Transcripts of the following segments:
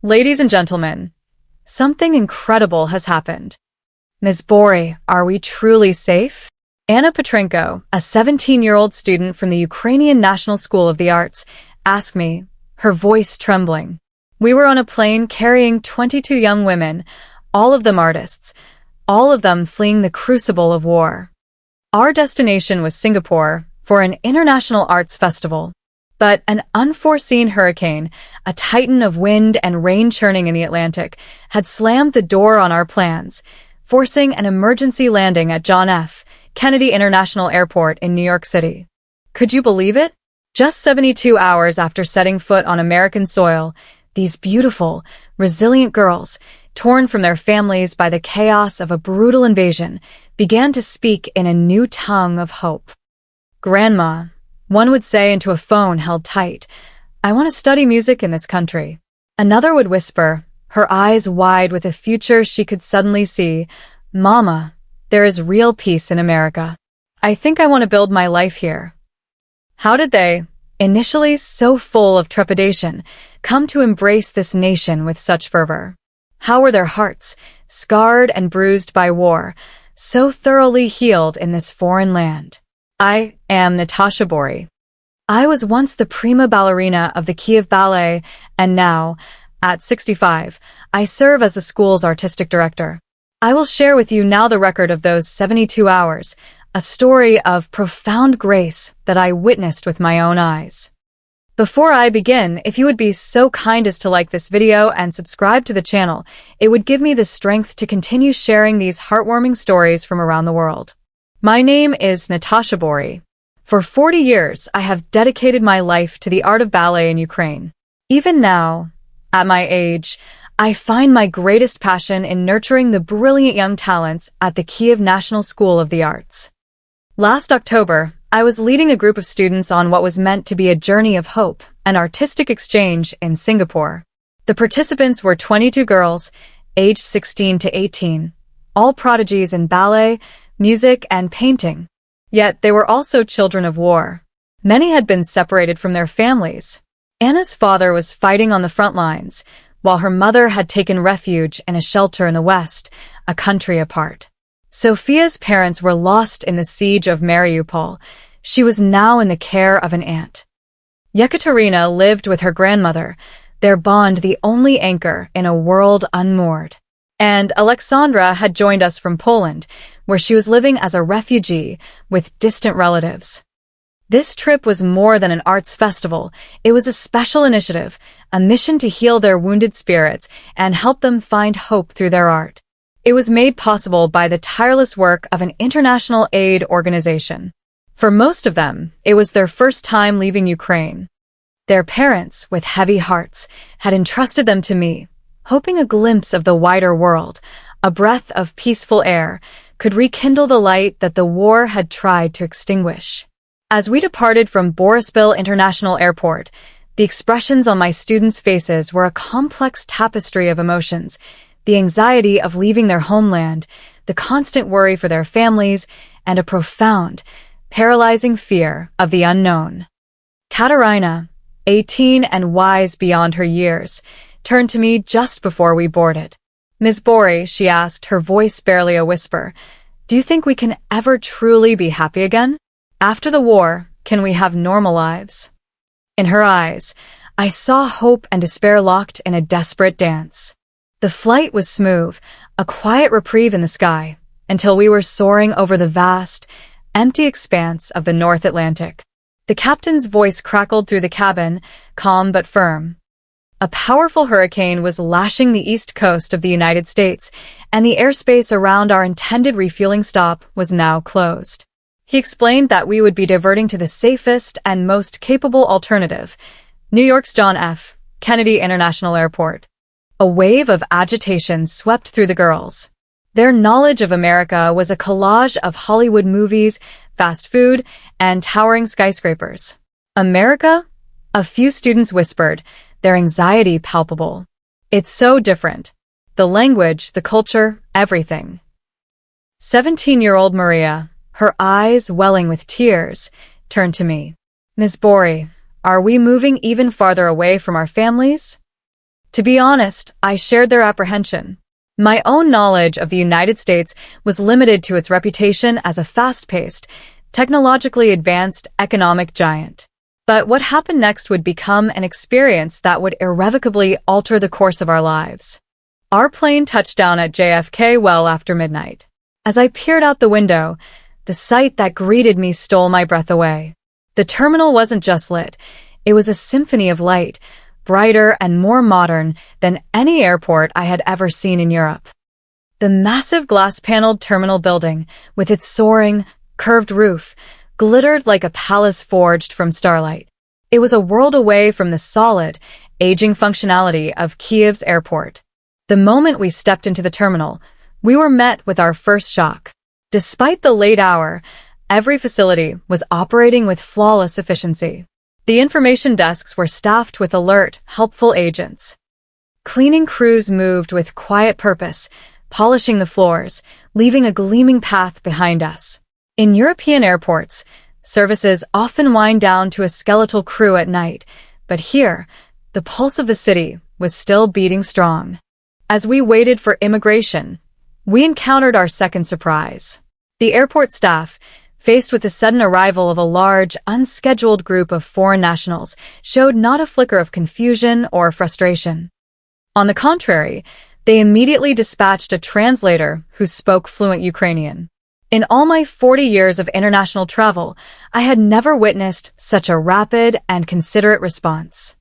Ladies and gentlemen, something incredible has happened. Ms. Bori, are we truly safe? Anna Petrenko, a 17-year-old student from the Ukrainian National School of the Arts, asked me, her voice trembling. We were on a plane carrying 22 young women, all of them artists, all of them fleeing the crucible of war. Our destination was Singapore for an international arts festival. But an unforeseen hurricane, a titan of wind and rain churning in the Atlantic, had slammed the door on our plans, forcing an emergency landing at John F. Kennedy International Airport in New York City. Could you believe it? Just 72 hours after setting foot on American soil, these beautiful, resilient girls, torn from their families by the chaos of a brutal invasion, began to speak in a new tongue of hope. Grandma, one would say into a phone held tight, I want to study music in this country. Another would whisper, her eyes wide with a future she could suddenly see, Mama, there is real peace in America. I think I want to build my life here. How did they, initially so full of trepidation, come to embrace this nation with such fervor? How were their hearts, scarred and bruised by war, so thoroughly healed in this foreign land? I am Natasha Bori. I was once the prima ballerina of the Kiev Ballet, and now, at 65, I serve as the school's artistic director. I will share with you now the record of those 72 hours, a story of profound grace that I witnessed with my own eyes. Before I begin, if you would be so kind as to like this video and subscribe to the channel, it would give me the strength to continue sharing these heartwarming stories from around the world. My name is Natasha Bori. For 40 years, I have dedicated my life to the art of ballet in Ukraine. Even now, at my age, I find my greatest passion in nurturing the brilliant young talents at the Kiev National School of the Arts. Last October, I was leading a group of students on what was meant to be a journey of hope and artistic exchange in Singapore. The participants were 22 girls, aged 16 to 18, all prodigies in ballet, music, and painting. Yet they were also children of war. Many had been separated from their families. Anna's father was fighting on the front lines, while her mother had taken refuge in a shelter in the West, a country apart. Sophia's parents were lost in the siege of Mariupol. She was now in the care of an aunt. Yekaterina lived with her grandmother, their bond the only anchor in a world unmoored. And Alexandra had joined us from Poland, where she was living as a refugee with distant relatives. This trip was more than an arts festival. It was a special initiative, a mission to heal their wounded spirits and help them find hope through their art. It was made possible by the tireless work of an international aid organization. For most of them, it was their first time leaving Ukraine. Their parents, with heavy hearts, had entrusted them to me, hoping a glimpse of the wider world, a breath of peaceful air, could rekindle the light that the war had tried to extinguish. As we departed from Boryspil International Airport, the expressions on my students' faces were a complex tapestry of emotions, the anxiety of leaving their homeland, the constant worry for their families, and a profound, paralyzing fear of the unknown. Katerina, 18 and wise beyond her years, turned to me just before we boarded. Ms. Bori, she asked, her voice barely a whisper, do you think we can ever truly be happy again? After the war, can we have normal lives? In her eyes, I saw hope and despair locked in a desperate dance. The flight was smooth, a quiet reprieve in the sky, until we were soaring over the vast, empty expanse of the North Atlantic. The captain's voice crackled through the cabin, calm but firm. A powerful hurricane was lashing the east coast of the United States, and the airspace around our intended refueling stop was now closed. He explained that we would be diverting to the safest and most capable alternative, New York's John F. Kennedy International Airport. A wave of agitation swept through the girls. Their knowledge of America was a collage of Hollywood movies, fast food, and towering skyscrapers. America? A few students whispered, their anxiety palpable. It's so different. The language, the culture, everything. 17-year-old Maria, her eyes welling with tears, turned to me. Ms. Bori, are we moving even farther away from our families? To be honest, I shared their apprehension. My own knowledge of the United States was limited to its reputation as a fast-paced, technologically advanced economic giant. But what happened next would become an experience that would irrevocably alter the course of our lives. Our plane touched down at JFK well after midnight. As I peered out the window, the sight that greeted me stole my breath away. The terminal wasn't just lit, it was a symphony of light, brighter and more modern than any airport I had ever seen in Europe. The massive glass-paneled terminal building, with its soaring, curved roof, glittered like a palace forged from starlight. It was a world away from the solid, aging functionality of Kiev's airport. The moment we stepped into the terminal, we were met with our first shock. Despite the late hour, every facility was operating with flawless efficiency. The information desks were staffed with alert, helpful agents. Cleaning crews moved with quiet purpose, polishing the floors, leaving a gleaming path behind us. In European airports, services often wind down to a skeletal crew at night, but here, the pulse of the city was still beating strong. As we waited for immigration, we encountered our second surprise. The airport staff, faced with the sudden arrival of a large, unscheduled group of foreign nationals, showed not a flicker of confusion or frustration. On the contrary, they immediately dispatched a translator who spoke fluent Ukrainian. In all my 40 years of international travel, I had never witnessed such a rapid and considerate response.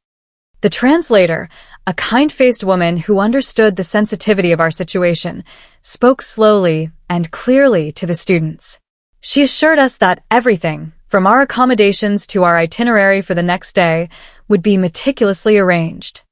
The translator, a kind-faced woman who understood the sensitivity of our situation, spoke slowly and clearly to the students. She assured us that everything, from our accommodations to our itinerary for the next day, would be meticulously arranged.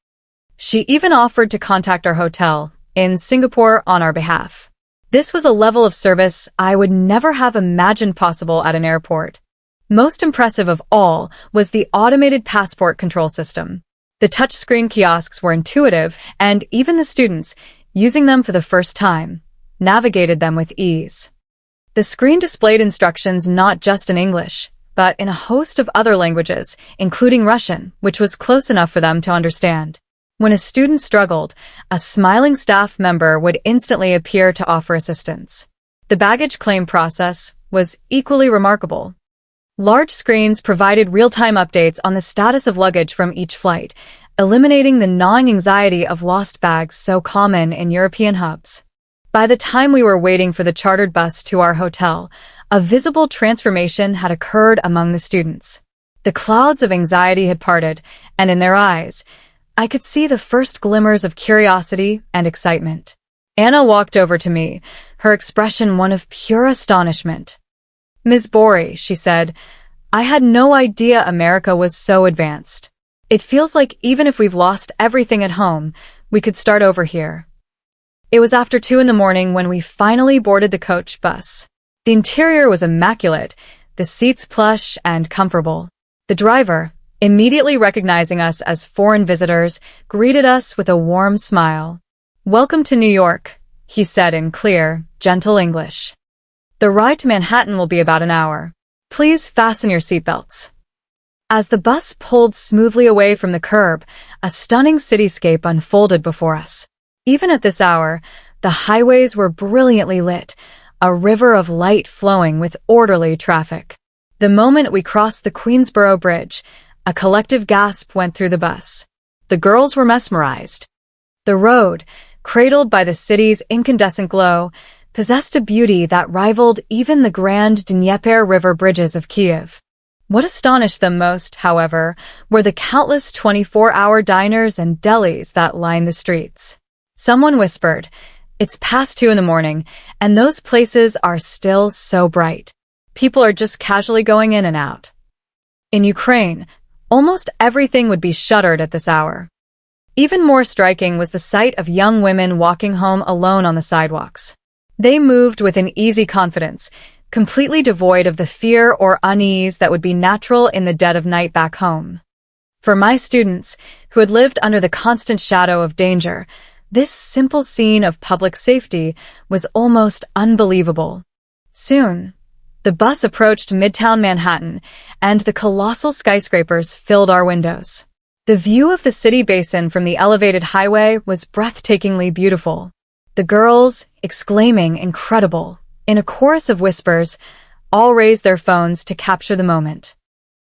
She even offered to contact our hotel in Singapore on our behalf. This was a level of service I would never have imagined possible at an airport. Most impressive of all was the automated passport control system. The touchscreen kiosks were intuitive, and even the students, using them for the first time, navigated them with ease. The screen displayed instructions not just in English, but in a host of other languages, including Russian, which was close enough for them to understand. When a student struggled, a smiling staff member would instantly appear to offer assistance. The baggage claim process was equally remarkable. Large screens provided real-time updates on the status of luggage from each flight, eliminating the gnawing anxiety of lost bags so common in European hubs. By the time we were waiting for the chartered bus to our hotel, a visible transformation had occurred among the students. The clouds of anxiety had parted, and in their eyes, I could see the first glimmers of curiosity and excitement. Anna walked over to me, her expression one of pure astonishment. "Ms. Bori," she said, "I had no idea America was so advanced. It feels like even if we've lost everything at home, we could start over here." It was after 2 in the morning when we finally boarded the coach bus. The interior was immaculate, the seats plush and comfortable. The driver, immediately recognizing us as foreign visitors, greeted us with a warm smile. "Welcome to New York," he said in clear, gentle English. "The ride to Manhattan will be about an hour. Please fasten your seatbelts." As the bus pulled smoothly away from the curb, a stunning cityscape unfolded before us. Even at this hour, the highways were brilliantly lit, a river of light flowing with orderly traffic. The moment we crossed the Queensboro Bridge, a collective gasp went through the bus. The girls were mesmerized. The road, cradled by the city's incandescent glow, possessed a beauty that rivaled even the grand Dnieper River bridges of Kiev. What astonished them most, however, were the countless 24-hour diners and delis that lined the streets. Someone whispered, "It's past 2 in the morning, and those places are still so bright. People are just casually going in and out." In Ukraine, almost everything would be shuttered at this hour. Even more striking was the sight of young women walking home alone on the sidewalks. They moved with an easy confidence, completely devoid of the fear or unease that would be natural in the dead of night back home. For my students, who had lived under the constant shadow of danger, this simple scene of public safety was almost unbelievable. Soon, the bus approached Midtown Manhattan, and the colossal skyscrapers filled our windows. The view of the city basin from the elevated highway was breathtakingly beautiful. The girls, exclaiming "incredible" in a chorus of whispers, all raised their phones to capture the moment.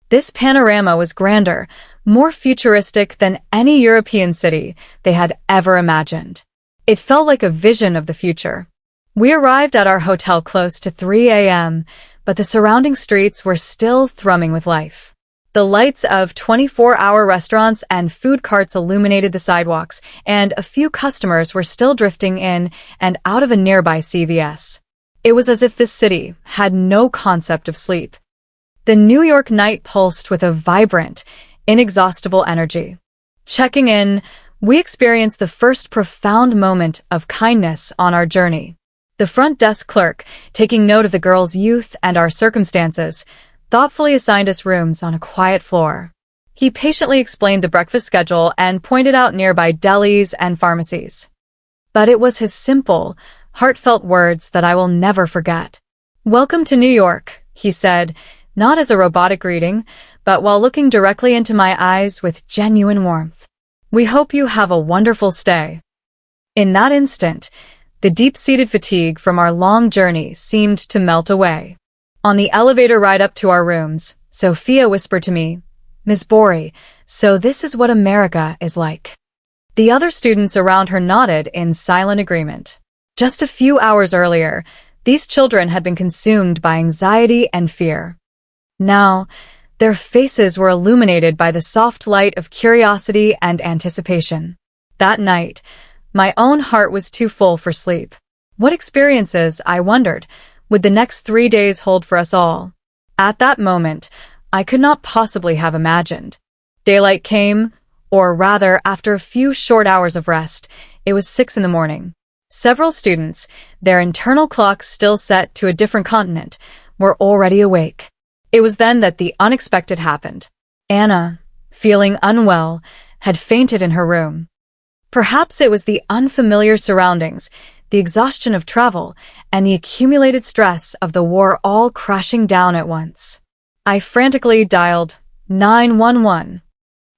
This panorama was grander, more futuristic than any European city they had ever imagined. It felt like a vision of the future. We arrived at our hotel close to 3 a.m., but the surrounding streets were still thrumming with life. The lights of 24-hour restaurants and food carts illuminated the sidewalks, and a few customers were still drifting in and out of a nearby CVS. It was as if this city had no concept of sleep. The New York night pulsed with a vibrant, inexhaustible energy. Checking in, we experienced the first profound moment of kindness on our journey. The front desk clerk, taking note of the girls' youth and our circumstances, thoughtfully assigned us rooms on a quiet floor. He patiently explained the breakfast schedule and pointed out nearby delis and pharmacies. But it was his simple, heartfelt words that I will never forget. "Welcome to New York," he said, not as a robotic greeting, but while looking directly into my eyes with genuine warmth. "We hope you have a wonderful stay." In that instant, the deep-seated fatigue from our long journey seemed to melt away. On the elevator ride up to our rooms, Sophia whispered to me, "Ms. Bori, so this is what America is like." The other students around her nodded in silent agreement. Just a few hours earlier, these children had been consumed by anxiety and fear. Now, their faces were illuminated by the soft light of curiosity and anticipation. That night, my own heart was too full for sleep. What experiences, I wondered, would the next 3 days hold for us all? At that moment, I could not possibly have imagined. Daylight came, or rather, after a few short hours of rest, it was 6 in the morning. Several students, their internal clocks still set to a different continent, were already awake. It was then that the unexpected happened. Anna, feeling unwell, had fainted in her room. Perhaps it was the unfamiliar surroundings, the exhaustion of travel, and the accumulated stress of the war all crashing down at once. I frantically dialed 911.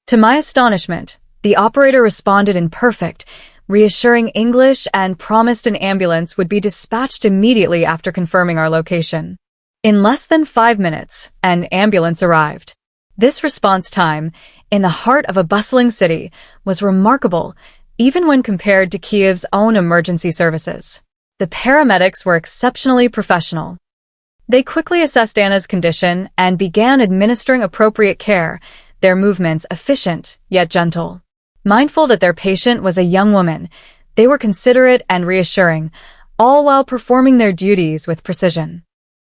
To my astonishment, the operator responded in perfect, reassuring English and promised an ambulance would be dispatched immediately after confirming our location. In less than 5 minutes, an ambulance arrived. This response time, in the heart of a bustling city, was remarkable, even when compared to Kiev's own emergency services. The paramedics were exceptionally professional. They quickly assessed Anna's condition and began administering appropriate care, their movements efficient yet gentle. Mindful that their patient was a young woman, they were considerate and reassuring, all while performing their duties with precision.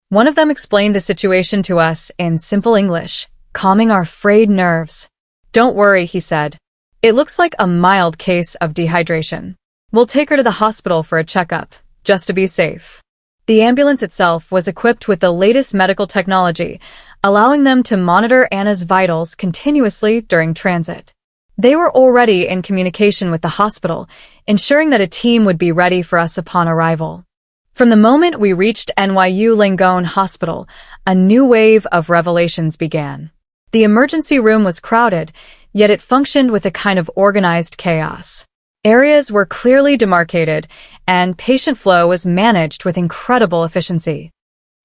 One of them explained the situation to us in simple English, calming our frayed nerves. "Don't worry," he said. "It looks like a mild case of dehydration. We'll take her to the hospital for a checkup, just to be safe." The ambulance itself was equipped with the latest medical technology, allowing them to monitor Anna's vitals continuously during transit. They were already in communication with the hospital, ensuring that a team would be ready for us upon arrival. From the moment we reached NYU Langone Hospital, a new wave of revelations began. The emergency room was crowded, yet it functioned with a kind of organized chaos. Areas were clearly demarcated, and patient flow was managed with incredible efficiency.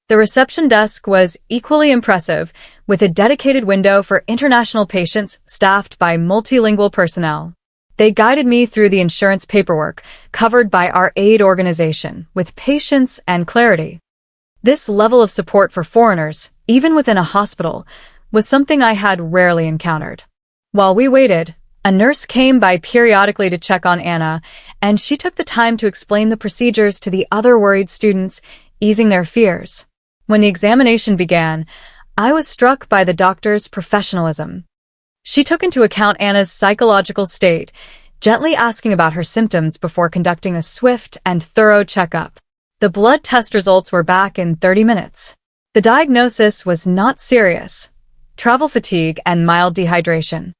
The reception desk was equally impressive, with a dedicated window for international patients staffed by multilingual personnel. They guided me through the insurance paperwork, covered by our aid organization, with patience and clarity. This level of support for foreigners, even within a hospital, was something I had rarely encountered. While we waited, a nurse came by periodically to check on Anna, and she took the time to explain the procedures to the other worried students, easing their fears. When the examination began, I was struck by the doctor's professionalism. She took into account Anna's psychological state, gently asking about her symptoms before conducting a swift and thorough checkup. The blood test results were back in 30 minutes. The diagnosis was not serious: travel fatigue and mild dehydration.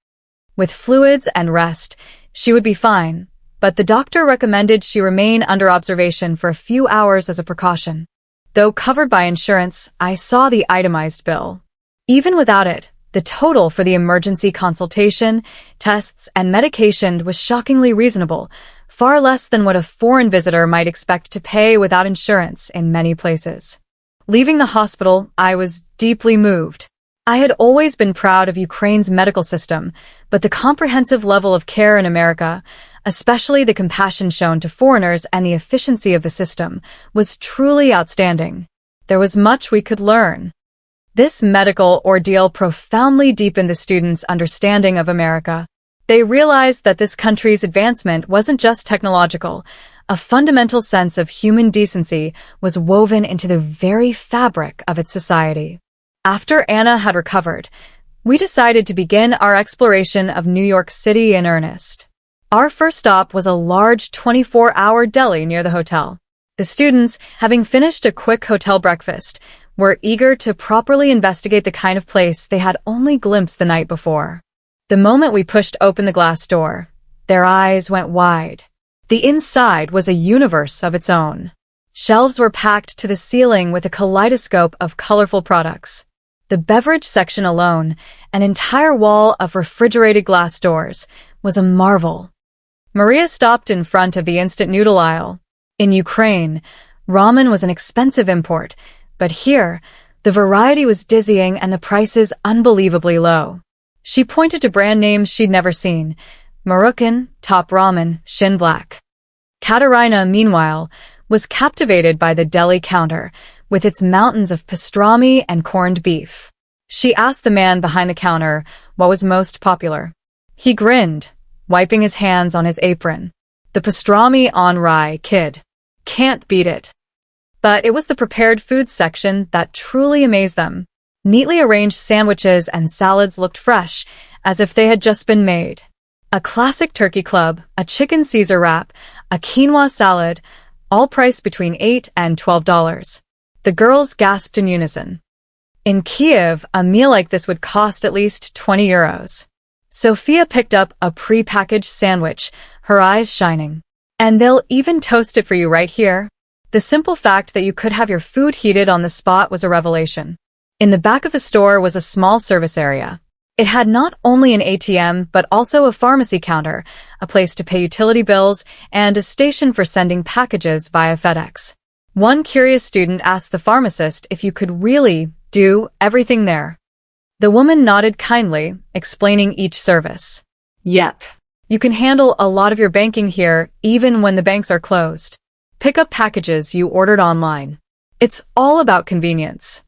With fluids and rest, she would be fine, but the doctor recommended she remain under observation for a few hours as a precaution. Though covered by insurance, I saw the itemized bill. Even without it, The total for the emergency consultation, tests, and medication was shockingly reasonable, far less than what a foreign visitor might expect to pay without insurance in many places. Leaving the hospital, I was deeply moved. I had always been proud of Ukraine's medical system, but the comprehensive level of care in America, especially the compassion shown to foreigners and the efficiency of the system, was truly outstanding. There was much we could learn. This medical ordeal profoundly deepened the students' understanding of America. They realized that this country's advancement wasn't just technological. A fundamental sense of human decency was woven into the very fabric of its society. After Anna had recovered, we decided to begin our exploration of New York City in earnest. Our first stop was a large 24-hour deli near the hotel. The students, having finished a quick hotel breakfast, were eager to properly investigate the kind of place they had only glimpsed the night before. The moment we pushed open the glass door, their eyes went wide. The inside was a universe of its own. Shelves were packed to the ceiling with a kaleidoscope of colorful products. The beverage section alone, an entire wall of refrigerated glass doors, was a marvel. Maria stopped in front of the instant noodle aisle. In Ukraine, ramen was an expensive import, but here, the variety was dizzying and the prices unbelievably low. She pointed to brand names she'd never seen: Moroccan, Top Ramen, Shin Black. Katerina, meanwhile, was captivated by the deli counter, with its mountains of pastrami and corned beef. She asked the man behind the counter what was most popular. He grinned, wiping his hands on his apron. The pastrami on rye, kid. Can't beat it. But it was the prepared foods section that truly amazed them. Neatly arranged sandwiches and salads looked fresh, as if they had just been made. A classic turkey club, a chicken Caesar wrap, a quinoa salad, all priced between $8 and $12. The girls gasped in unison. In Kiev, a meal like this would cost at least 20 euros. Sophia picked up a pre-packaged sandwich, her eyes shining. And they'll even toast it for you right here. The simple fact that you could have your food heated on the spot was a revelation. In the back of the store was a small service area. It had not only an ATM, but also a pharmacy counter, a place to pay utility bills, and a station for sending packages via FedEx. One curious student asked the pharmacist if you could really do everything there. The woman nodded kindly, explaining each service. Yep. You can handle a lot of your banking here, even when the banks are closed. Pick up packages you ordered online. It's all about convenience.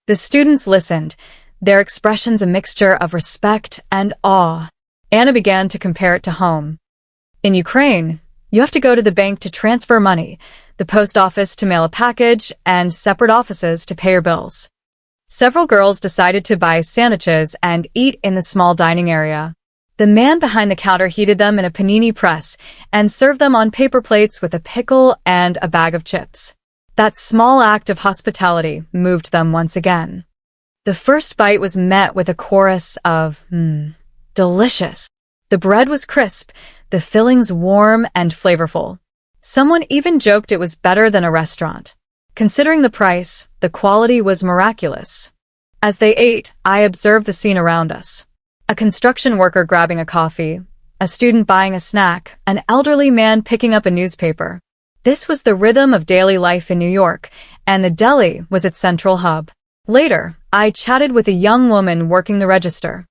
The students listened, their expressions a mixture of respect and awe. Anna began to compare it to home. In Ukraine, you have to go to the bank to transfer money, the post office to mail a package, and separate offices to pay your bills. Several girls decided to buy sandwiches and eat in the small dining area. The man behind the counter heated them in a panini press and served them on paper plates with a pickle and a bag of chips. That small act of hospitality moved them once again. The first bite was met with a chorus of, delicious. The bread was crisp, the fillings warm and flavorful. Someone even joked it was better than a restaurant. Considering the price, the quality was miraculous. As they ate, I observed the scene around us. A construction worker grabbing a coffee, a student buying a snack, an elderly man picking up a newspaper. This was the rhythm of daily life in New York, and the deli was its central hub. Later, I chatted with a young woman working the register.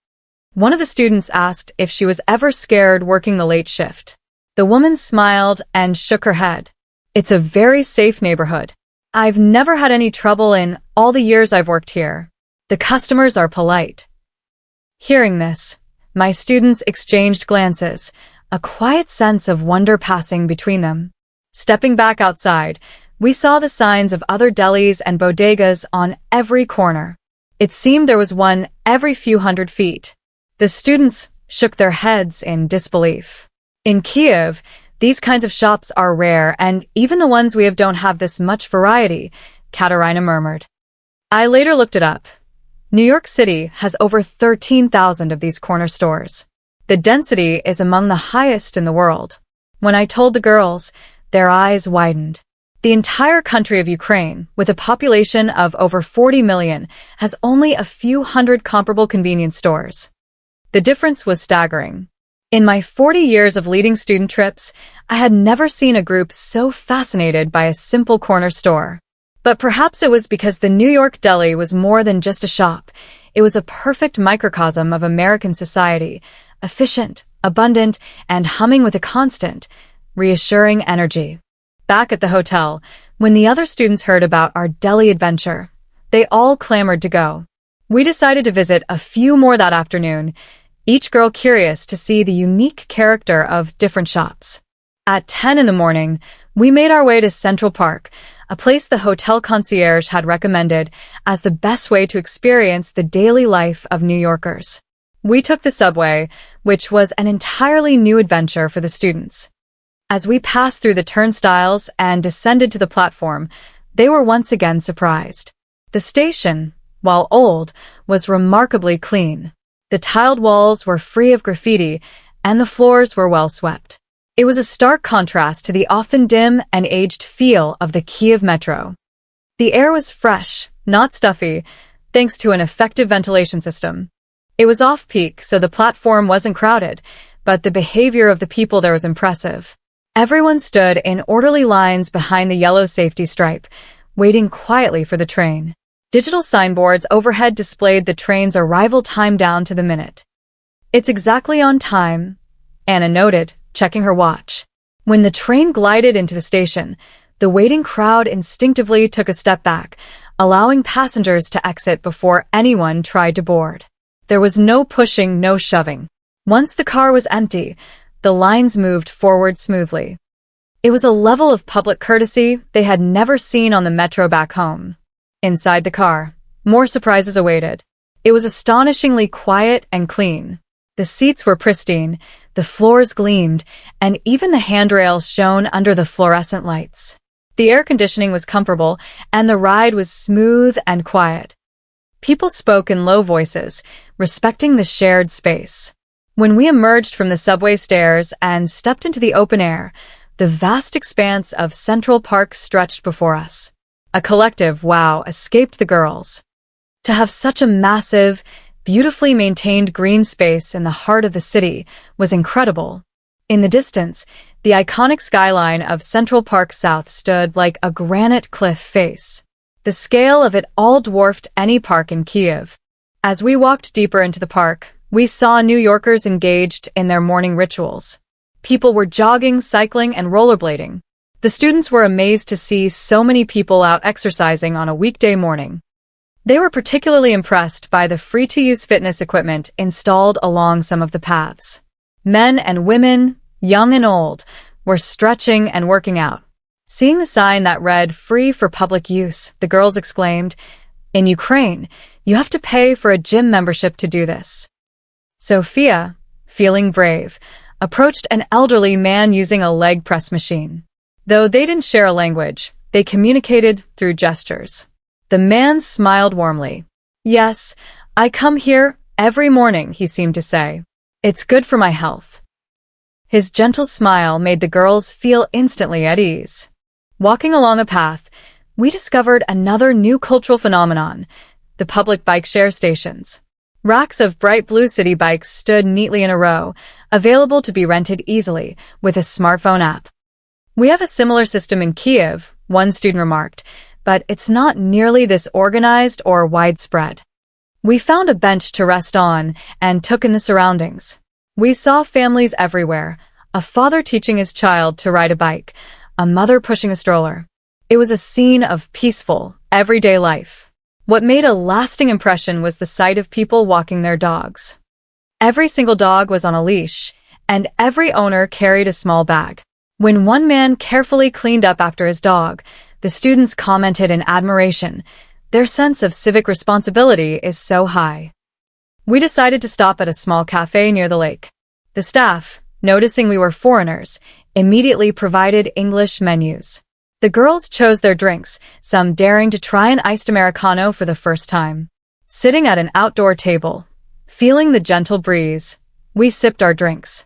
One of the students asked if she was ever scared working the late shift. The woman smiled and shook her head. It's a very safe neighborhood. I've never had any trouble in all the years I've worked here. The customers are polite. Hearing this, my students exchanged glances, a quiet sense of wonder passing between them. Stepping back outside, we saw the signs of other delis and bodegas on every corner. It seemed there was one every few hundred feet. The students shook their heads in disbelief. In Kiev, these kinds of shops are rare, and even the ones we have don't have this much variety, Katerina murmured. I later looked it up. New York City has over 13,000 of these corner stores. The density is among the highest in the world. When I told the girls, their eyes widened. The entire country of Ukraine, with a population of over 40 million, has only a few hundred comparable convenience stores. The difference was staggering. In my 40 years of leading student trips, I had never seen a group so fascinated by a simple corner store. But perhaps it was because the New York deli was more than just a shop. It was a perfect microcosm of American society, efficient, abundant, and humming with a constant, reassuring energy. Back at the hotel, when the other students heard about our deli adventure, they all clamored to go. We decided to visit a few more that afternoon, each girl curious to see the unique character of different shops. At 10 in the morning, we made our way to Central Park, a place the hotel concierge had recommended as the best way to experience the daily life of New Yorkers. We took the subway, which was an entirely new adventure for the students. As we passed through the turnstiles and descended to the platform, they were once again surprised. The station, while old, was remarkably clean. The tiled walls were free of graffiti, and the floors were well swept. It was a stark contrast to the often dim and aged feel of the Kyiv metro. The air was fresh, not stuffy, thanks to an effective ventilation system. It was off-peak, so the platform wasn't crowded, but the behavior of the people there was impressive. Everyone stood in orderly lines behind the yellow safety stripe, waiting quietly for the train. Digital signboards overhead displayed the train's arrival time down to the minute. "It's exactly on time," Anna noted, checking her watch. When the train glided into the station, the waiting crowd instinctively took a step back, allowing passengers to exit before anyone tried to board. There was no pushing, no shoving. Once the car was empty, the lines moved forward smoothly. It was a level of public courtesy they had never seen on the metro back home. Inside the car, more surprises awaited. It was astonishingly quiet and clean. The seats were pristine, the floors gleamed, and even the handrails shone under the fluorescent lights. The air conditioning was comfortable, and the ride was smooth and quiet. People spoke in low voices, respecting the shared space. When we emerged from the subway stairs and stepped into the open air, the vast expanse of Central Park stretched before us. A collective wow escaped the girls. To have such a massive, beautifully maintained green space in the heart of the city was incredible. In the distance, the iconic skyline of Central Park South stood like a granite cliff face. The scale of it all dwarfed any park in Kyiv. As we walked deeper into the park, we saw New Yorkers engaged in their morning rituals. People were jogging, cycling, and rollerblading. The students were amazed to see so many people out exercising on a weekday morning. They were particularly impressed by the free-to-use fitness equipment installed along some of the paths. Men and women, young and old, were stretching and working out. Seeing the sign that read "Free for public use," the girls exclaimed, "In Ukraine, you have to pay for a gym membership to do this." Sophia, feeling brave, approached an elderly man using a leg press machine. Though they didn't share a language, they communicated through gestures. The man smiled warmly. "Yes, I come here every morning," he seemed to say. "It's good for my health." His gentle smile made the girls feel instantly at ease. Walking along a path, we discovered another new cultural phenomenon, the public bike share stations. Racks of bright blue city bikes stood neatly in a row, available to be rented easily with a smartphone app. "We have a similar system in Kyiv," one student remarked, "but it's not nearly this organized or widespread." We found a bench to rest on and took in the surroundings. We saw families everywhere, a father teaching his child to ride a bike, a mother pushing a stroller. It was a scene of peaceful, everyday life. What made a lasting impression was the sight of people walking their dogs. Every single dog was on a leash, and every owner carried a small bag. When one man carefully cleaned up after his dog, the students commented in admiration. Their sense of civic responsibility is so high. We decided to stop at a small cafe near the lake. The staff, noticing we were foreigners, immediately provided English menus. The girls chose their drinks, some daring to try an iced Americano for the first time. Sitting at an outdoor table, feeling the gentle breeze, we sipped our drinks.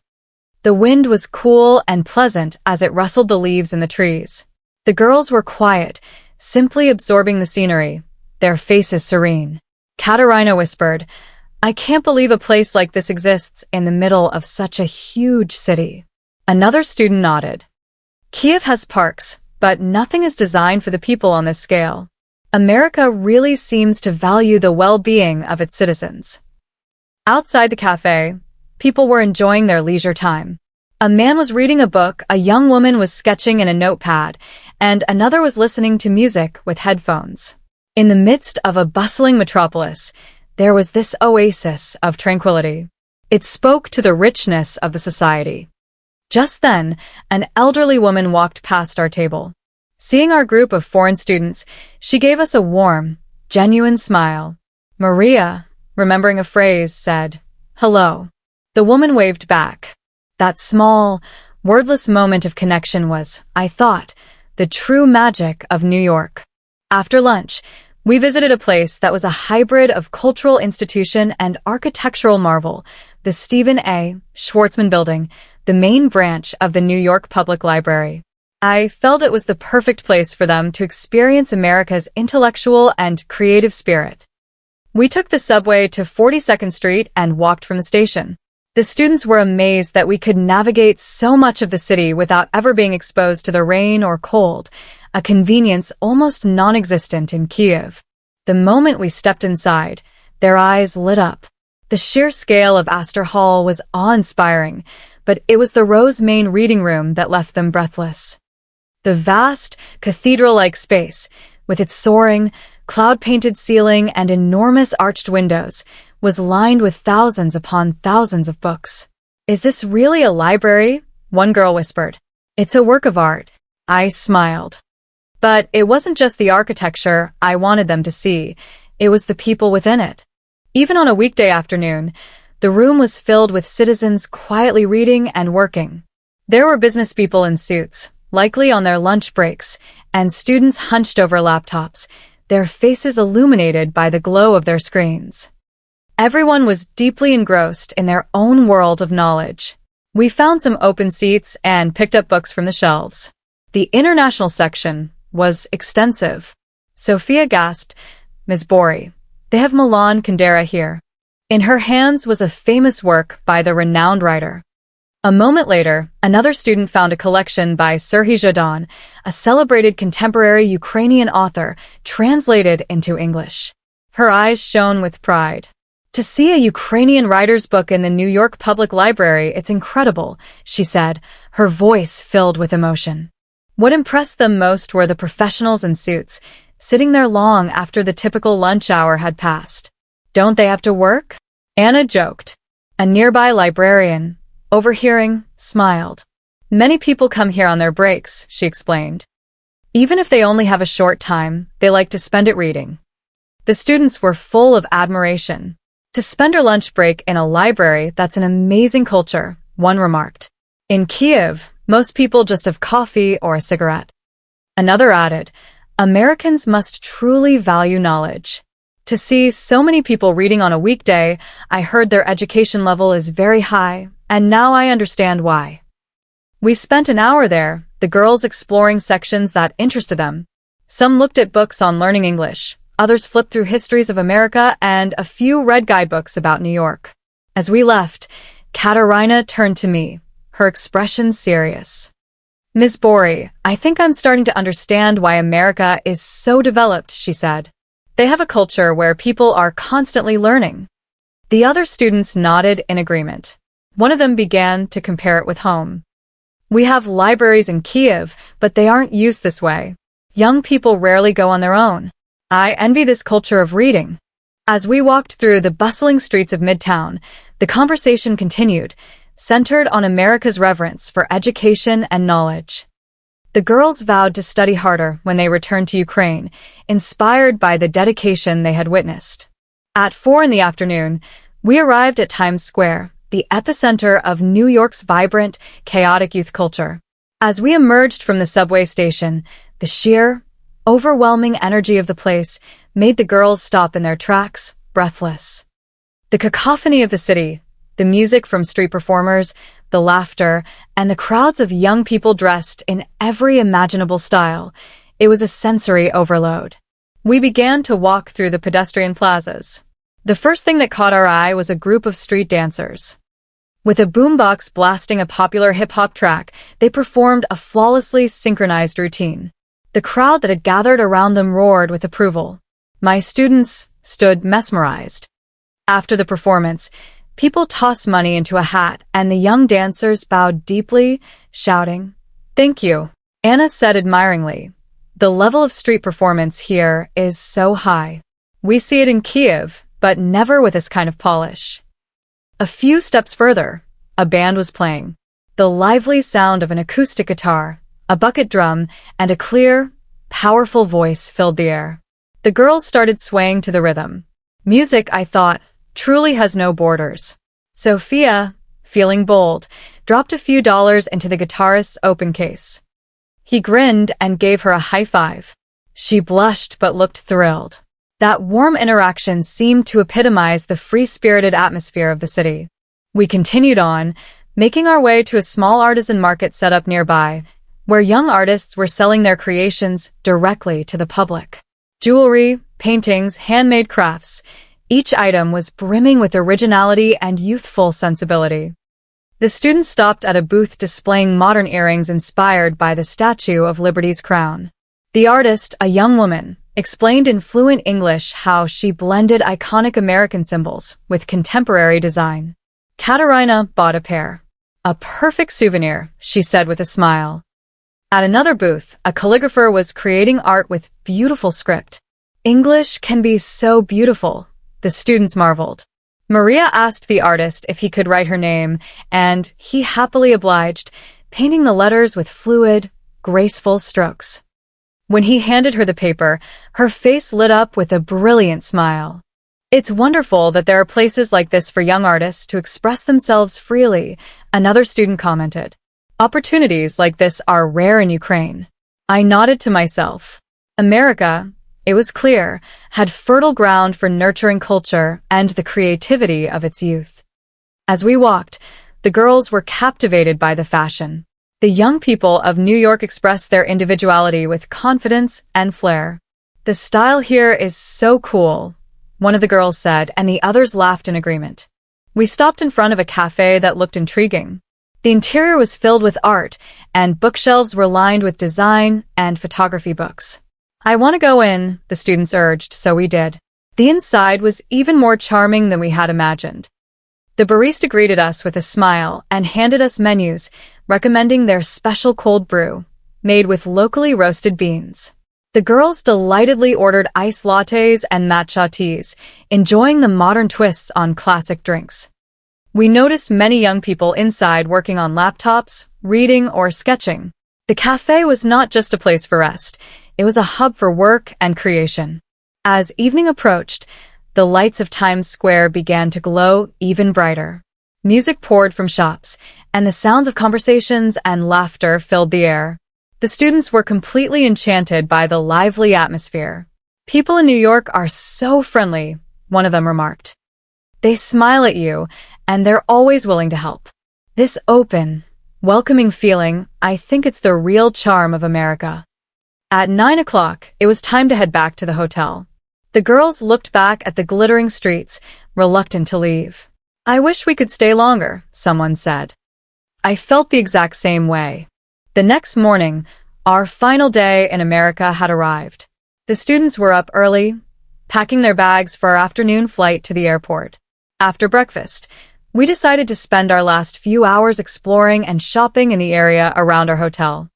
The wind was cool and pleasant as it rustled the leaves in the trees. The girls were quiet, simply absorbing the scenery, their faces serene. Katerina whispered, "I can't believe a place like this exists in the middle of such a huge city." Another student nodded. Kiev has parks, but nothing is designed for the people on this scale. America really seems to value the well-being of its citizens. Outside the cafe, people were enjoying their leisure time. A man was reading a book, a young woman was sketching in a notepad, and another was listening to music with headphones. In the midst of a bustling metropolis, there was this oasis of tranquility. It spoke to the richness of the society. Just then, an elderly woman walked past our table. Seeing our group of foreign students, she gave us a warm, genuine smile. Maria, remembering a phrase, said, "Hello." The woman waved back. That small, wordless moment of connection was, I thought, the true magic of New York. After lunch, we visited a place that was a hybrid of cultural institution and architectural marvel, the Stephen A. Schwarzman Building, the main branch of the New York Public Library. I felt it was the perfect place for them to experience America's intellectual and creative spirit. We took the subway to 42nd Street and walked from the station. The students were amazed that we could navigate so much of the city without ever being exposed to the rain or cold, a convenience almost non-existent in Kiev. The moment we stepped inside, their eyes lit up. The sheer scale of Astor Hall was awe-inspiring, but it was the Rose Main reading room that left them breathless. The vast, cathedral-like space, with its soaring, cloud-painted ceiling and enormous arched windows, was lined with thousands upon thousands of books. "Is this really a library?" one girl whispered. "It's a work of art." I smiled. But it wasn't just the architecture I wanted them to see, it was the people within it. Even on a weekday afternoon, the room was filled with citizens quietly reading and working. There were business people in suits, likely on their lunch breaks, and students hunched over laptops, their faces illuminated by the glow of their screens. Everyone was deeply engrossed in their own world of knowledge. We found some open seats and picked up books from the shelves. The international section was extensive. Sophia gasped, "Ms. Bori, they have Milan Kundera here." In her hands was a famous work by the renowned writer. A moment later, another student found a collection by Serhiy Zhadan, a celebrated contemporary Ukrainian author, translated into English. Her eyes shone with pride. "To see a Ukrainian writer's book in the New York Public Library, it's incredible," she said, her voice filled with emotion. What impressed them most were the professionals in suits, sitting there long after the typical lunch hour had passed. "Don't they have to work?" Anna joked. A nearby librarian, overhearing, smiled. "Many people come here on their breaks," she explained. "Even if they only have a short time, they like to spend it reading." The students were full of admiration. "To spend our lunch break in a library, that's an amazing culture," one remarked. "In Kiev, most people just have coffee or a cigarette." Another added, "Americans must truly value knowledge. To see so many people reading on a weekday, I heard their education level is very high, and now I understand why." We spent an hour there, the girls exploring sections that interested them. Some looked at books on learning English, others flipped through histories of America, and a few read guidebooks about New York. As we left, Katerina turned to me, her expression serious. "Ms. Bori, I think I'm starting to understand why America is so developed," she said. "They have a culture where people are constantly learning." The other students nodded in agreement. One of them began to compare it with home. "We have libraries in Kiev, but they aren't used this way. Young people rarely go on their own. I envy this culture of reading." As we walked through the bustling streets of Midtown, the conversation continued, centered on America's reverence for education and knowledge. The girls vowed to study harder when they returned to Ukraine, inspired by the dedication they had witnessed. At 4 in the afternoon, we arrived at Times Square, the epicenter of New York's vibrant, chaotic youth culture. As we emerged from the subway station, the sheer, overwhelming energy of the place made the girls stop in their tracks, breathless. The cacophony of the city, The music from street performers, the laughter, and the crowds of young people dressed in every imaginable style. It was a sensory overload. We began to walk through the pedestrian plazas. The first thing that caught our eye was a group of street dancers. With a boombox blasting a popular hip-hop track, they performed a flawlessly synchronized routine. The crowd that had gathered around them roared with approval. My students stood mesmerized. After the performance, people tossed money into a hat, and the young dancers bowed deeply, shouting, "Thank you," Anna said admiringly. The level of street performance here is so high. We see it in Kiev, but never with this kind of polish. A few steps further, a band was playing. The lively sound of an acoustic guitar, a bucket drum, and a clear, powerful voice filled the air. The girls started swaying to the rhythm. Music, I thought, truly has no borders. Sophia, feeling bold, dropped a few dollars into the guitarist's open case. He grinned and gave her a high five. She blushed but looked thrilled. That warm interaction seemed to epitomize the free-spirited atmosphere of the city. We continued on, making our way to a small artisan market set up nearby, where young artists were selling their creations directly to the public. Jewelry, paintings, handmade crafts, each item was brimming with originality and youthful sensibility. The students stopped at a booth displaying modern earrings inspired by the Statue of Liberty's crown. The artist, a young woman, explained in fluent English how she blended iconic American symbols with contemporary design. Katerina bought a pair. "A perfect souvenir," she said with a smile. At another booth, a calligrapher was creating art with beautiful script. "English can be so beautiful," the students marveled. Maria asked the artist if he could write her name, and he happily obliged, painting the letters with fluid, graceful strokes. When he handed her the paper, her face lit up with a brilliant smile. "It's wonderful that there are places like this for young artists to express themselves freely," another student commented. "Opportunities like this are rare in Ukraine." I nodded to myself. America, it was clear, had fertile ground for nurturing culture and the creativity of its youth. As we walked, the girls were captivated by the fashion. The young people of New York expressed their individuality with confidence and flair. "The style here is so cool," one of the girls said, and the others laughed in agreement. We stopped in front of a cafe that looked intriguing. The interior was filled with art, and bookshelves were lined with design and photography books. "I want to go in," the students urged, so we did. The inside was even more charming than we had imagined. The barista greeted us with a smile and handed us menus, recommending their special cold brew, made with locally roasted beans. The girls delightedly ordered iced lattes and matcha teas, enjoying the modern twists on classic drinks. We noticed many young people inside working on laptops, reading, or sketching. The cafe was not just a place for rest. It was a hub for work and creation. As evening approached, the lights of Times Square began to glow even brighter. Music poured from shops, and the sounds of conversations and laughter filled the air. The students were completely enchanted by the lively atmosphere. "People in New York are so friendly," one of them remarked. "They smile at you, and they're always willing to help." This open, welcoming feeling, I think it's the real charm of America. At 9 o'clock, it was time to head back to the hotel. The girls looked back at the glittering streets, reluctant to leave. "I wish we could stay longer," someone said. I felt the exact same way. The next morning, our final day in America had arrived. The students were up early, packing their bags for our afternoon flight to the airport. After breakfast, we decided to spend our last few hours exploring and shopping in the area around our hotel.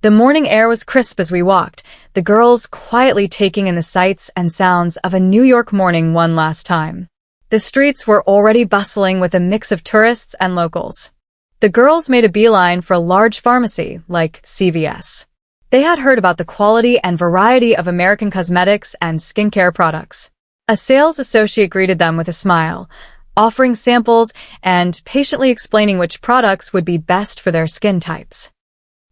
The morning air was crisp as we walked, the girls quietly taking in the sights and sounds of a New York morning one last time. The streets were already bustling with a mix of tourists and locals. The girls made a beeline for a large pharmacy, like CVS. They had heard about the quality and variety of American cosmetics and skincare products. A sales associate greeted them with a smile, offering samples and patiently explaining which products would be best for their skin types.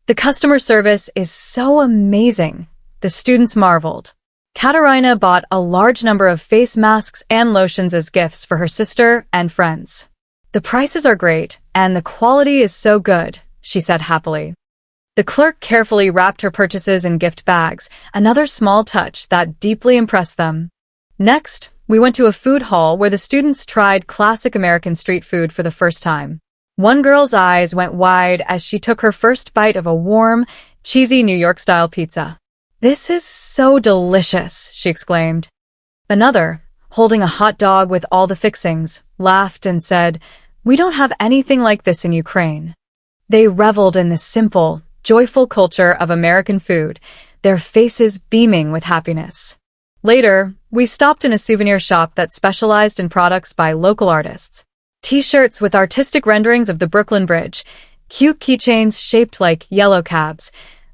"The customer service is so amazing," the students marveled. Katerina bought a large number of face masks and lotions as gifts for her sister and friends. The prices are great, and the quality is so good, she said happily. The clerk carefully wrapped her purchases in gift bags, another small touch that deeply impressed them. Next, we went to a food hall where the students tried classic American street food for the first time. One girl's eyes went wide as she took her first bite of a warm, cheesy New York-style pizza. "This is so delicious," she exclaimed. Another, holding a hot dog with all the fixings, laughed and said, "We don't have anything like this in Ukraine." They reveled in the simple, joyful culture of American food, their faces beaming with happiness. Later, we stopped in a souvenir shop that specialized in products by local artists. T-shirts with artistic renderings of the Brooklyn Bridge, cute keychains shaped like yellow cabs.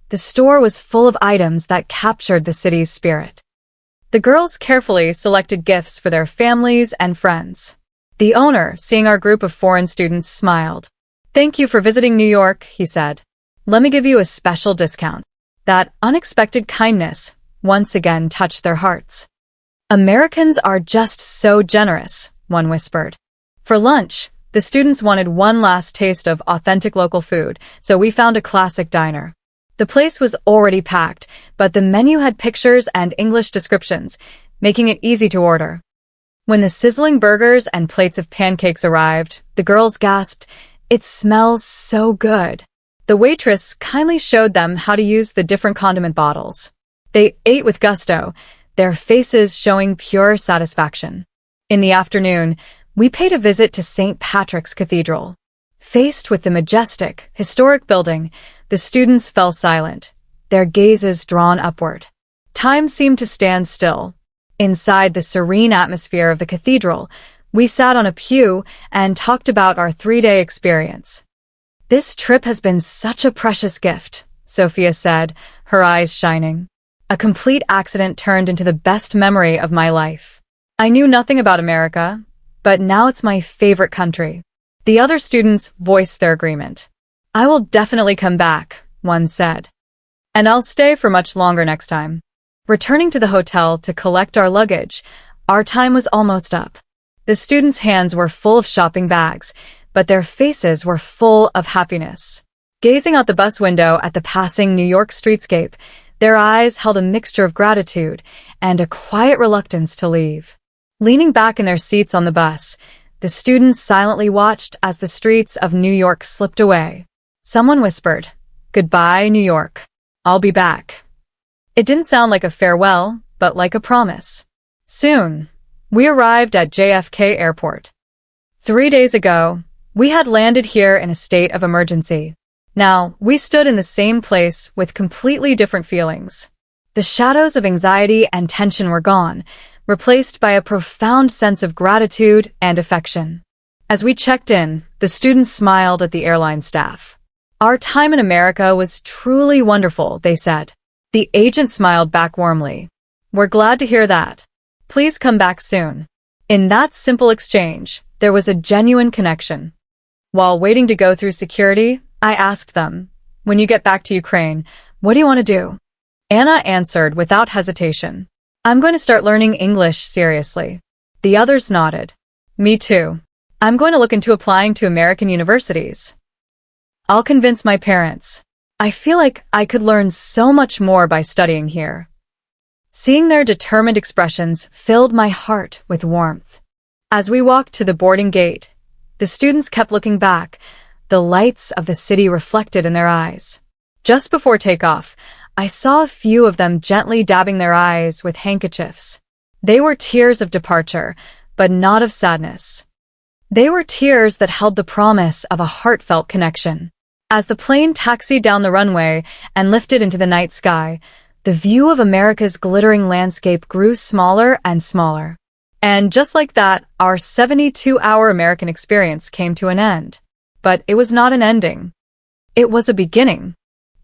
The store was full of items that captured the city's spirit. The girls carefully selected gifts for their families and friends. The owner, seeing our group of foreign students, smiled. "Thank you for visiting New York," he said. "Let me give you a special discount." That unexpected kindness once again touched their hearts. "Americans are just so generous," one whispered. For lunch, the students wanted one last taste of authentic local food, so we found a classic diner. The place was already packed, but the menu had pictures and English descriptions, making it easy to order. When the sizzling burgers and plates of pancakes arrived, the girls gasped, "It smells so good." The waitress kindly showed them how to use the different condiment bottles. They ate with gusto, their faces showing pure satisfaction. In the afternoon, we paid a visit to St. Patrick's Cathedral. Faced with the majestic, historic building, the students fell silent, their gazes drawn upward. Time seemed to stand still. Inside the serene atmosphere of the cathedral, we sat on a pew and talked about our 3-day experience. "This trip has been such a precious gift," Sophia said, her eyes shining. "A complete accident turned into the best memory of my life. I knew nothing about America, but now it's my favorite country." The other students voiced their agreement. "I will definitely come back," one said. "And I'll stay for much longer next time." Returning to the hotel to collect our luggage, our time was almost up. The students' hands were full of shopping bags, but their faces were full of happiness. Gazing out the bus window at the passing New York streetscape, their eyes held a mixture of gratitude and a quiet reluctance to leave. Leaning back in their seats on the bus, the students silently watched as the streets of New York slipped away. Someone whispered, "Goodbye, New York. I'll be back." It didn't sound like a farewell, but like a promise. Soon, we arrived at JFK Airport. 3 days ago, we had landed here in a state of emergency. Now, we stood in the same place with completely different feelings. The shadows of anxiety and tension were gone, replaced by a profound sense of gratitude and affection. As we checked in, the students smiled at the airline staff. "Our time in America was truly wonderful," they said. The agent smiled back warmly. "We're glad to hear that. Please come back soon." In that simple exchange, there was a genuine connection. While waiting to go through security, I asked them, "When you get back to Ukraine, what do you want to do?" Anna answered without hesitation, "I'm going to start learning English seriously." The others nodded. "Me too. I'm going to look into applying to American universities. I'll convince my parents. I feel like I could learn so much more by studying here." Seeing their determined expressions filled my heart with warmth. As we walked to the boarding gate, the students kept looking back, the lights of the city reflected in their eyes. Just before takeoff, I saw a few of them gently dabbing their eyes with handkerchiefs. They were tears of departure, but not of sadness. They were tears that held the promise of a heartfelt connection. As the plane taxied down the runway and lifted into the night sky, the view of America's glittering landscape grew smaller and smaller. And just like that, our 72-hour American experience came to an end. But it was not an ending. It was a beginning.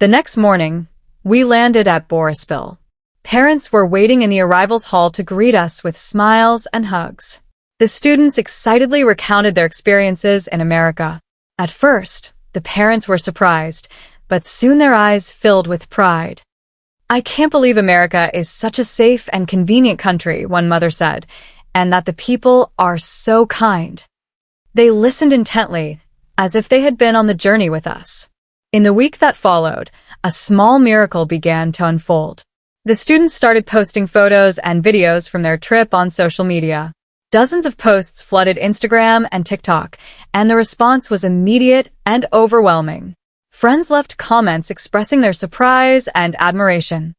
The next morning, we landed at Borisville. Parents were waiting in the arrivals hall to greet us with smiles and hugs. The students excitedly recounted their experiences in America. At first, the parents were surprised, but soon their eyes filled with pride. "I can't believe America is such a safe and convenient country," one mother said, "and that the people are so kind." They listened intently, as if they had been on the journey with us. In the week that followed, a small miracle began to unfold. The students started posting photos and videos from their trip on social media. Dozens of posts flooded Instagram and TikTok, and the response was immediate and overwhelming. Friends left comments expressing their surprise and admiration.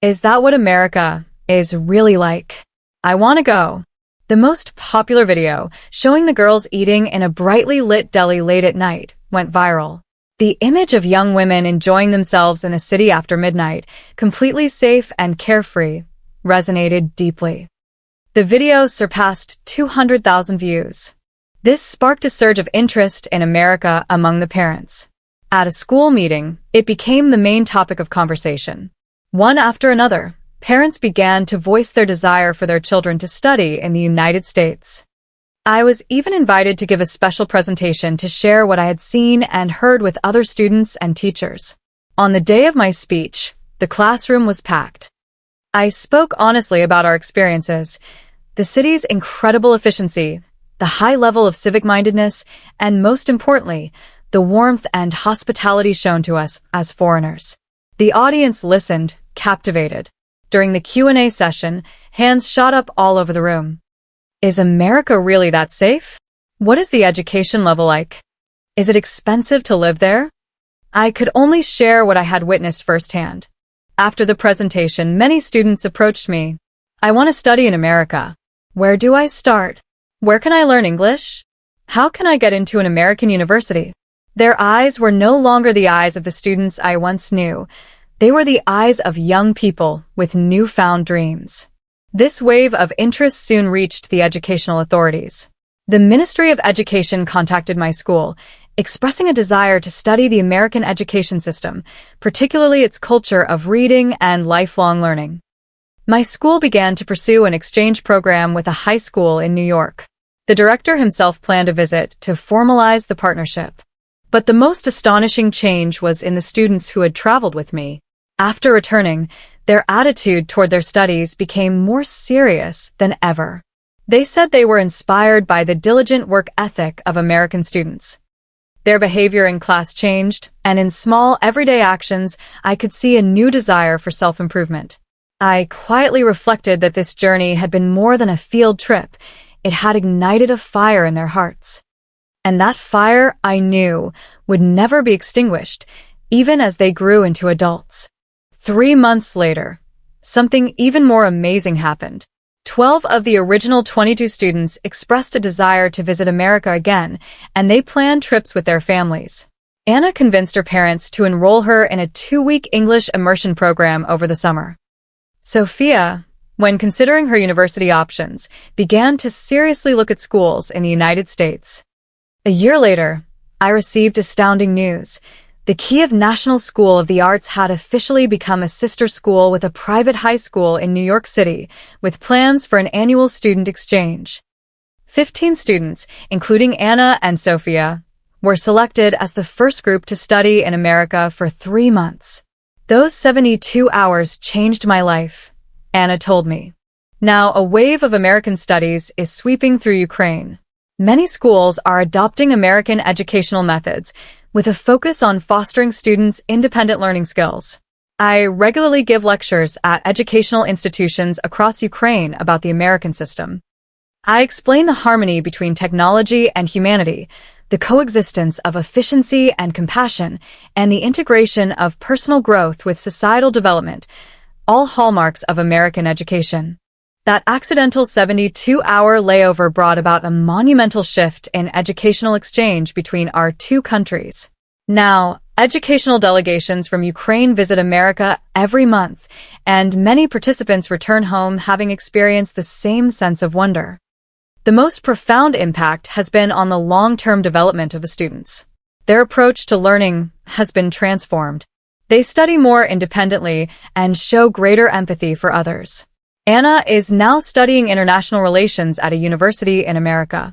Is that what America is really like? I want to go. The most popular video, showing the girls eating in a brightly lit deli late at night, went viral. The image of young women enjoying themselves in a city after midnight, completely safe and carefree, resonated deeply. The video surpassed 200,000 views. This sparked a surge of interest in America among the parents. At a school meeting, it became the main topic of conversation. One after another, parents began to voice their desire for their children to study in the United States. I was even invited to give a special presentation to share what I had seen and heard with other students and teachers. On the day of my speech, the classroom was packed. I spoke honestly about our experiences, the city's incredible efficiency, the high level of civic-mindedness, and most importantly, the warmth and hospitality shown to us as foreigners. The audience listened, captivated. During the Q&A session, hands shot up all over the room. Is America really that safe? What is the education level like? Is it expensive to live there? I could only share what I had witnessed firsthand. After the presentation, many students approached me. I want to study in America. Where do I start? Where can I learn English? How can I get into an American university? Their eyes were no longer the eyes of the students I once knew. They were the eyes of young people with newfound dreams. This wave of interest soon reached the educational authorities. The Ministry of Education contacted my school, expressing a desire to study the American education system, particularly its culture of reading and lifelong learning. My school began to pursue an exchange program with a high school in New York. The director himself planned a visit to formalize the partnership. But the most astonishing change was in the students who had traveled with me. After returning, their attitude toward their studies became more serious than ever. They said they were inspired by the diligent work ethic of American students. Their behavior in class changed, and in small, everyday actions, I could see a new desire for self-improvement. I quietly reflected that this journey had been more than a field trip. It had ignited a fire in their hearts. And that fire, I knew, would never be extinguished, even as they grew into adults. 3 months later, something even more amazing happened. 12 of the original 22 students expressed a desire to visit America again, and they planned trips with their families. Anna convinced her parents to enroll her in a 2-week English immersion program over the summer. Sophia, when considering her university options, began to seriously look at schools in the United States. A year later, I received astounding news. The Kiev National School of the Arts had officially become a sister school with a private high school in New York City, with plans for an annual student exchange. 15 students, including Anna and Sophia, were selected as the first group to study in America for 3 months. Those 72 hours changed my life, Anna told me. Now, a wave of American studies is sweeping through Ukraine. Many schools are adopting American educational methods, with a focus on fostering students' independent learning skills. I regularly give lectures at educational institutions across Ukraine about the American system. I explain the harmony between technology and humanity, the coexistence of efficiency and compassion, and the integration of personal growth with societal development, all hallmarks of American education. That accidental 72-hour layover brought about a monumental shift in educational exchange between our two countries. Now, educational delegations from Ukraine visit America every month, and many participants return home having experienced the same sense of wonder. The most profound impact has been on the long-term development of the students. Their approach to learning has been transformed. They study more independently and show greater empathy for others. Anna is now studying international relations at a university in America.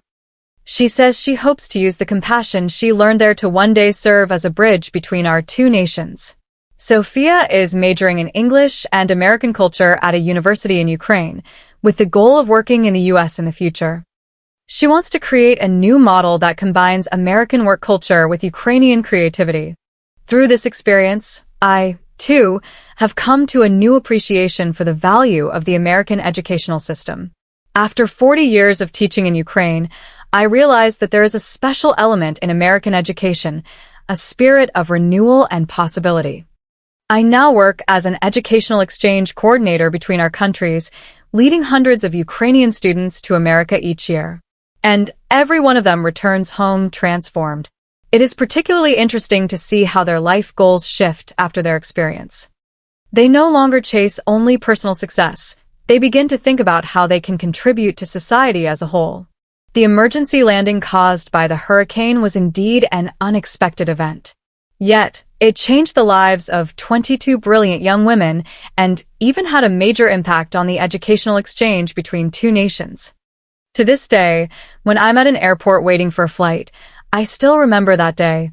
She says she hopes to use the compassion she learned there to one day serve as a bridge between our two nations. Sophia is majoring in English and American culture at a university in Ukraine, with the goal of working in the U.S. in the future. She wants to create a new model that combines American work culture with Ukrainian creativity. Through this experience, I, too, have come to a new appreciation for the value of the American educational system. After 40 years of teaching in Ukraine, I realized that there is a special element in American education, a spirit of renewal and possibility. I now work as an educational exchange coordinator between our countries, leading hundreds of Ukrainian students to America each year. And every one of them returns home transformed. It is particularly interesting to see how their life goals shift after their experience. They no longer chase only personal success. They begin to think about how they can contribute to society as a whole. The emergency landing caused by the hurricane was indeed an unexpected event. Yet, it changed the lives of 22 brilliant young women and even had a major impact on the educational exchange between two nations. To this day, when I'm at an airport waiting for a flight, I still remember that day,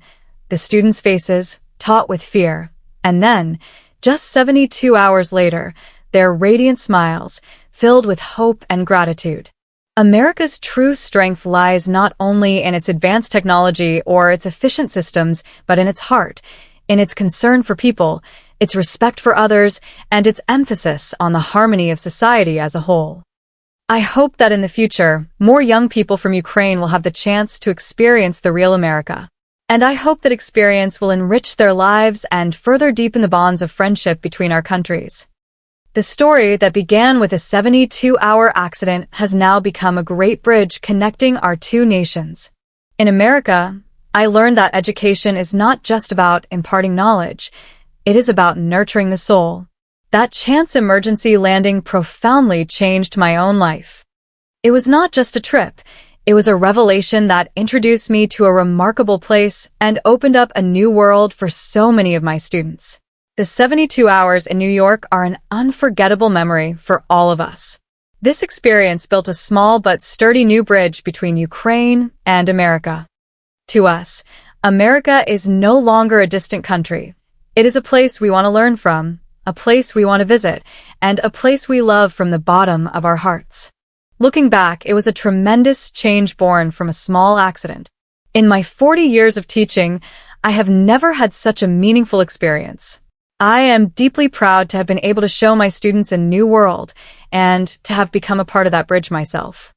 the students' faces, taut with fear, and then, just 72 hours later, their radiant smiles, filled with hope and gratitude. America's true strength lies not only in its advanced technology or its efficient systems, but in its heart, in its concern for people, its respect for others, and its emphasis on the harmony of society as a whole. I hope that in the future, more young people from Ukraine will have the chance to experience the real America. And I hope that experience will enrich their lives and further deepen the bonds of friendship between our countries. The story that began with a 72-hour accident has now become a great bridge connecting our two nations. In America, I learned that education is not just about imparting knowledge, it is about nurturing the soul. That chance emergency landing profoundly changed my own life. It was not just a trip, it was a revelation that introduced me to a remarkable place and opened up a new world for so many of my students. The 72 hours in New York are an unforgettable memory for all of us. This experience built a small but sturdy new bridge between Ukraine and America. To us, America is no longer a distant country. It is a place we want to learn from, a place we want to visit, and a place we love from the bottom of our hearts. Looking back, it was a tremendous change born from a small accident. In my 40 years of teaching, I have never had such a meaningful experience. I am deeply proud to have been able to show my students a new world and to have become a part of that bridge myself.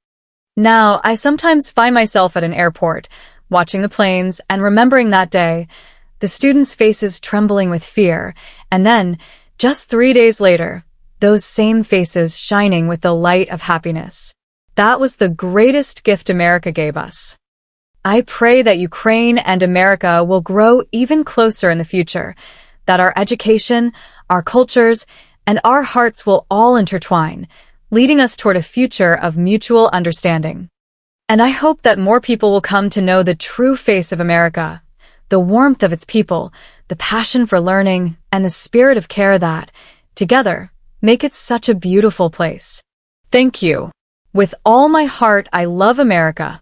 Now, I sometimes find myself at an airport, watching the planes and remembering that day, the students' faces trembling with fear, and then, just 3 days later, those same faces shining with the light of happiness. That was the greatest gift America gave us. I pray that Ukraine and America will grow even closer in the future, that our education, our cultures, and our hearts will all intertwine, leading us toward a future of mutual understanding. And I hope that more people will come to know the true face of America, the warmth of its people, the passion for learning, and the spirit of care that, together, make it such a beautiful place. Thank you. With all my heart, I love America.